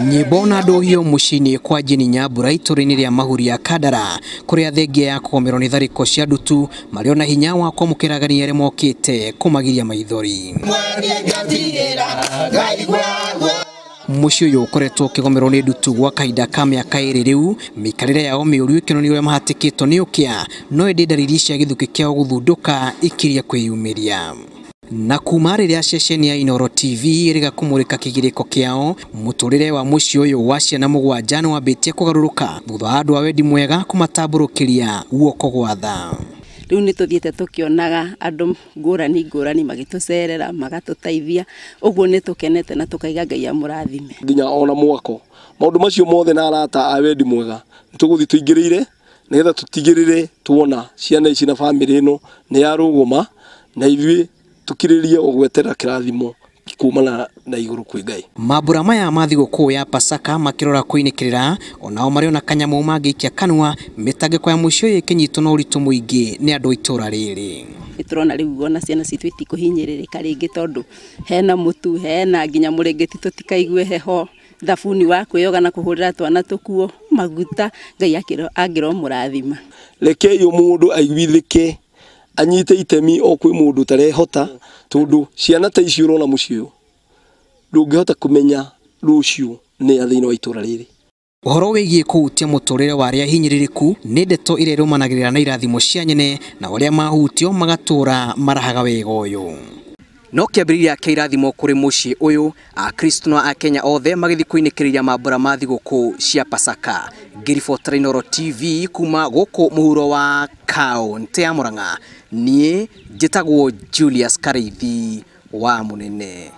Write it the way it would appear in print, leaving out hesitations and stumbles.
Nyimba na andu hiyo mucii kwa jini Nyambura ituura-ini ria Mahuria Kandara kuria thengia ya kugomerwo ni thariko cia ndutu mariona hinya wa kwamukiragania aria mokite kumagiria maithori. Mucii uyu ukoretwo ukigomerwo ni ndutu gwa kahinda ka miaka iri riu, mikarire yao miuru ikinoni uria mahatikitwo ni ukia no indi ndariri cia githuki kiao guthunduka ikiria kuiyumiria. Na kuuma riria ceceni ya Inooro TV iriga kumurika kigiriko kiao, muturire wa mucii uyu wa ciana 7 ni maambitie kugaruruka thutha wa andu wendi mwega kumatamburukiria guoko gwa tha. Riu ni tuthiete tukionaga andu ngurani magitucerera magatuteithia, uguo ni tukenete na tukaiga Ngai amurathime nginya ona mwako maundu macio mothe na arata a wendi mwega nituguthi tuingirire nigetha tutigirire tuona ciana ici na family ino ni yaruguma na ithui tukiririe ogwetera kirathimo kuuma na iguru kwi Ngai. Mambura maya ma thigũkũ ya Pasaka makirora kuinikirira onao mariona kanyamu mangikia kanwa mitangiko ya mucii uyu ikinyitwo na uritu muingi ni andu itura riri. Iturona riu ona ciana citu itikuhinyiririka ringi tondu hena mutu hena nginya murengeti tutikaigue heho thabuni wa kwiyoga na kuhurira twana tukuo maguta Ngai agiro murathima. Reke yo mundu aiguithike anyite itemi o kwi mundu tarehota tondu ciana ta icio urona mucii uyu ndungihota kumenya rucio ni athini wa itura riri. Uhoro wigie kuhutia muturire wa aria hinyiririku ni ndeto irerumanagirira na irathimo cia nyene na uria mahutio magatura marahaga wega uyu. No kiambiriria kia irathimo kuri mucii uyu akristo na akenya othe magithi kuinikiriria mambura ma thigũkũ cia Pasaka. Ngiribotera Inooro TV kuma guku muhuro wa kaunti ya Murang'a, nie njitagwo Julius Kareithi wa Munene.